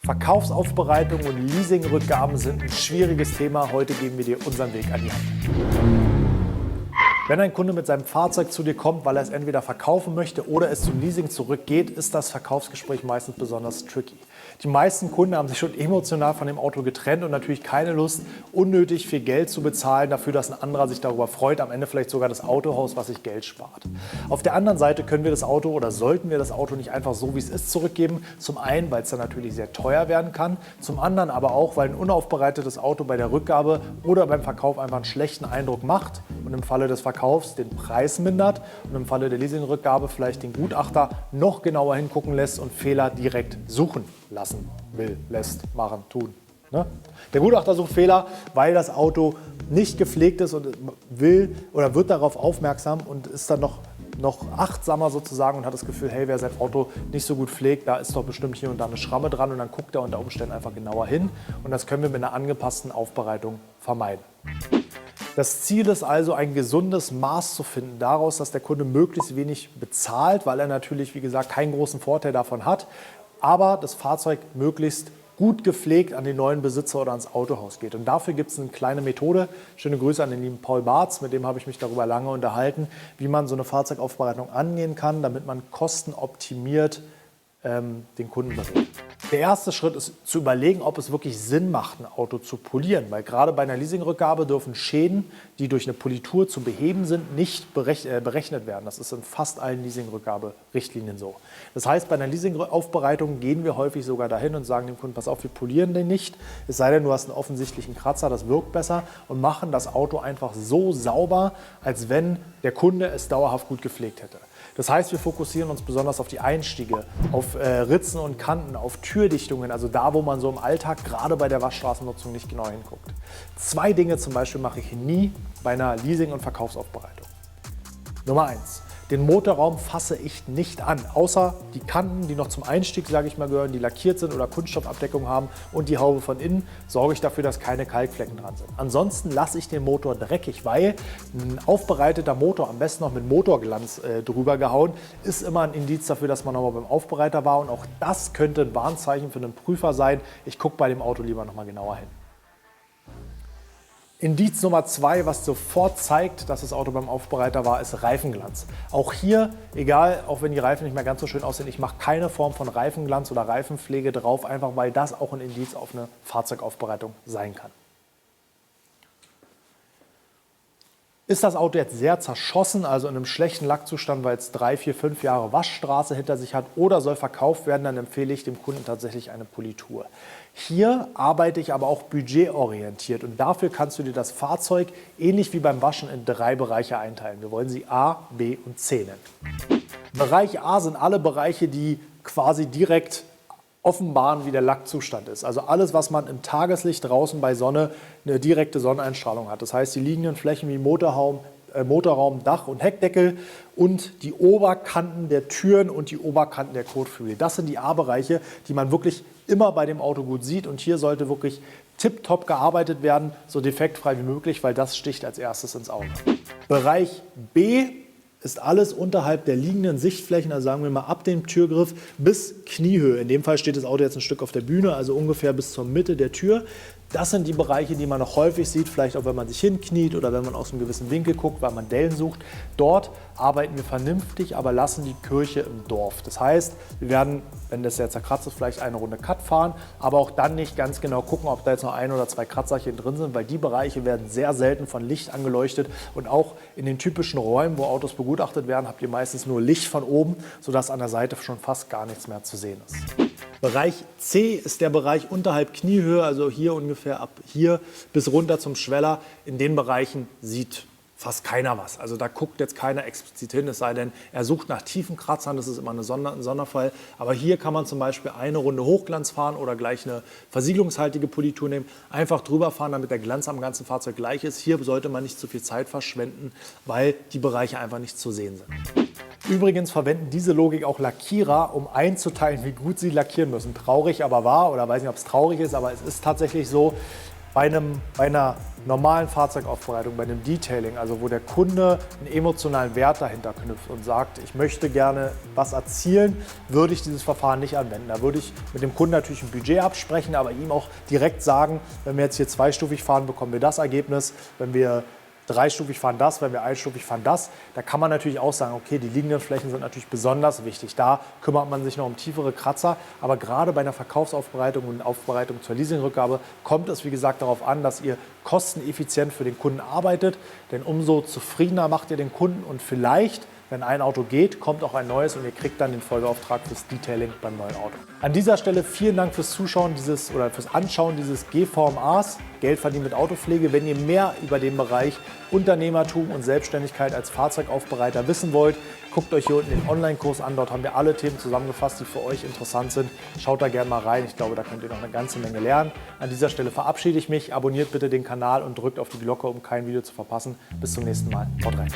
Verkaufsaufbereitung und Leasingrückgaben sind ein schwieriges Thema. Heute geben wir dir unseren Weg an die Hand. Wenn ein Kunde mit seinem Fahrzeug zu dir kommt, weil er es entweder verkaufen möchte oder es zum Leasing zurückgeht, ist das Verkaufsgespräch meistens besonders tricky. Die meisten Kunden haben sich schon emotional von dem Auto getrennt und natürlich keine Lust, unnötig viel Geld zu bezahlen dafür, dass ein anderer sich darüber freut, am Ende vielleicht sogar das Autohaus, was sich Geld spart. Auf der anderen Seite können wir das Auto oder sollten wir das Auto nicht einfach so, wie es ist, zurückgeben. Zum einen, weil es dann natürlich sehr teuer werden kann, zum anderen aber auch, weil ein unaufbereitetes Auto bei der Rückgabe oder beim Verkauf einfach einen schlechten Eindruck macht und im Falle des Verkaufs den Preis mindert und im Falle der Leasingrückgabe vielleicht den Gutachter noch genauer hingucken lässt und Fehler direkt suchen lassen will, lässt, machen, tun. Ne? Der Gutachter sucht Fehler, weil das Auto nicht gepflegt ist und will oder wird darauf aufmerksam und ist dann noch achtsamer sozusagen und hat das Gefühl, hey, wer sein Auto nicht so gut pflegt, da ist doch bestimmt hier und da eine Schramme dran und dann guckt er unter Umständen einfach genauer hin und das können wir mit einer angepassten Aufbereitung vermeiden. Das Ziel ist also, ein gesundes Maß zu finden daraus, dass der Kunde möglichst wenig bezahlt, weil er natürlich, wie gesagt, keinen großen Vorteil davon hat, aber das Fahrzeug möglichst gut gepflegt an den neuen Besitzer oder ans Autohaus geht. Und dafür gibt es eine kleine Methode. Schöne Grüße an den lieben Paul Barz, mit dem habe ich mich darüber lange unterhalten, wie man so eine Fahrzeugaufbereitung angehen kann, damit man kostenoptimiert den Kunden berät. Der erste Schritt ist zu überlegen, ob es wirklich Sinn macht, ein Auto zu polieren. Weil gerade bei einer Leasingrückgabe dürfen Schäden, die durch eine Politur zu beheben sind, nicht berechnet werden. Das ist in fast allen Leasingrückgaberichtlinien so. Das heißt, bei einer Leasingaufbereitung gehen wir häufig sogar dahin und sagen dem Kunden, pass auf, wir polieren den nicht. Es sei denn, du hast einen offensichtlichen Kratzer, das wirkt besser und machen das Auto einfach so sauber, als wenn der Kunde es dauerhaft gut gepflegt hätte. Das heißt, wir fokussieren uns besonders auf die Einstiege, auf Ritzen und Kanten, auf Türdichtungen, also da, wo man so im Alltag, gerade bei der Waschstraßennutzung, nicht genau hinguckt. 2 Dinge zum Beispiel mache ich nie bei einer Leasing- und Verkaufsaufbereitung. Nummer 1. Den Motorraum fasse ich nicht an, außer die Kanten, die noch zum Einstieg, sage ich mal, gehören, die lackiert sind oder Kunststoffabdeckung haben und die Haube von innen, sorge ich dafür, dass keine Kalkflecken dran sind. Ansonsten lasse ich den Motor dreckig, weil ein aufbereiteter Motor, am besten noch mit Motorglanz drüber gehauen, ist immer ein Indiz dafür, dass man nochmal beim Aufbereiter war und auch das könnte ein Warnzeichen für einen Prüfer sein. Ich gucke bei dem Auto lieber nochmal genauer hin. Indiz Nummer 2, was sofort zeigt, dass das Auto beim Aufbereiter war, ist Reifenglanz. Auch hier, egal, auch wenn die Reifen nicht mehr ganz so schön aussehen, ich mache keine Form von Reifenglanz oder Reifenpflege drauf, einfach weil das auch ein Indiz auf eine Fahrzeugaufbereitung sein kann. Ist das Auto jetzt sehr zerschossen, also in einem schlechten Lackzustand, weil es 3, 4, 5 Jahre Waschstraße hinter sich hat oder soll verkauft werden, dann empfehle ich dem Kunden tatsächlich eine Politur. Hier arbeite ich aber auch budgetorientiert und dafür kannst du dir das Fahrzeug ähnlich wie beim Waschen in 3 Bereiche einteilen. Wir wollen sie A, B und C nennen. Bereich A sind alle Bereiche, die quasi direkt offenbaren, wie der Lackzustand ist. Also alles, was man im Tageslicht draußen bei Sonne eine direkte Sonneneinstrahlung hat. Das heißt, die liegenden Flächen wie Motorraum, Dach und Heckdeckel und die Oberkanten der Türen und die Oberkanten der Kotflügel. Das sind die A-Bereiche, die man wirklich immer bei dem Auto gut sieht. Und hier sollte wirklich tipptopp gearbeitet werden, so defektfrei wie möglich, weil das sticht als erstes ins Auge. Bereich B ist alles unterhalb der liegenden Sichtflächen, also sagen wir mal ab dem Türgriff bis Kniehöhe. In dem Fall steht das Auto jetzt ein Stück auf der Bühne, also ungefähr bis zur Mitte der Tür. Das sind die Bereiche, die man noch häufig sieht, vielleicht auch wenn man sich hinkniet oder wenn man aus einem gewissen Winkel guckt, weil man Dellen sucht. Dort arbeiten wir vernünftig, aber lassen die Kirche im Dorf. Das heißt, wir werden, wenn das jetzt zerkratzt ist, vielleicht eine Runde Cut fahren, aber auch dann nicht ganz genau gucken, ob da jetzt noch 1 oder 2 Kratzerchen drin sind, weil die Bereiche werden sehr selten von Licht angeleuchtet und auch in den typischen Räumen, wo Autos begutachtet werden, habt ihr meistens nur Licht von oben, sodass an der Seite schon fast gar nichts mehr zu sehen ist. Bereich C ist der Bereich unterhalb Kniehöhe, also hier ungefähr ab hier bis runter zum Schweller. In den Bereichen sieht fast keiner was. Also da guckt jetzt keiner explizit hin, es sei denn, er sucht nach tiefen Kratzern, das ist immer ein Sonderfall. Aber hier kann man zum Beispiel eine Runde Hochglanz fahren oder gleich eine versiegelungshaltige Politur nehmen, einfach drüber fahren, damit der Glanz am ganzen Fahrzeug gleich ist. Hier sollte man nicht zu viel Zeit verschwenden, weil die Bereiche einfach nicht zu sehen sind. Übrigens verwenden diese Logik auch Lackierer, um einzuteilen, wie gut sie lackieren müssen. Traurig aber wahr, oder weiß nicht, ob es traurig ist, aber es ist tatsächlich so. Bei einer normalen Fahrzeugaufbereitung, bei einem Detailing, also wo der Kunde einen emotionalen Wert dahinter knüpft und sagt, ich möchte gerne was erzielen, würde ich dieses Verfahren nicht anwenden. Da würde ich mit dem Kunden natürlich ein Budget absprechen, aber ihm auch direkt sagen, wenn wir jetzt hier zweistufig fahren, bekommen wir das Ergebnis, wenn wir dreistufig fahren das, wenn wir einstufig fahren das. Da kann man natürlich auch sagen, okay, die liegenden Flächen sind natürlich besonders wichtig. Da kümmert man sich noch um tiefere Kratzer. Aber gerade bei einer Verkaufsaufbereitung und Aufbereitung zur Leasingrückgabe kommt es, wie gesagt, darauf an, dass ihr kosteneffizient für den Kunden arbeitet. Denn umso zufriedener macht ihr den Kunden und vielleicht, wenn ein Auto geht, kommt auch ein neues und ihr kriegt dann den Folgeauftrag fürs Detailing beim neuen Auto. An dieser Stelle vielen Dank fürs Zuschauen fürs Anschauen dieses GVMAs, Geld verdienen mit Autopflege. Wenn ihr mehr über den Bereich Unternehmertum und Selbstständigkeit als Fahrzeugaufbereiter wissen wollt, guckt euch hier unten den Online-Kurs an. Dort haben wir alle Themen zusammengefasst, die für euch interessant sind. Schaut da gerne mal rein. Ich glaube, da könnt ihr noch eine ganze Menge lernen. An dieser Stelle verabschiede ich mich. Abonniert bitte den Kanal und drückt auf die Glocke, um kein Video zu verpassen. Bis zum nächsten Mal. Haut rein.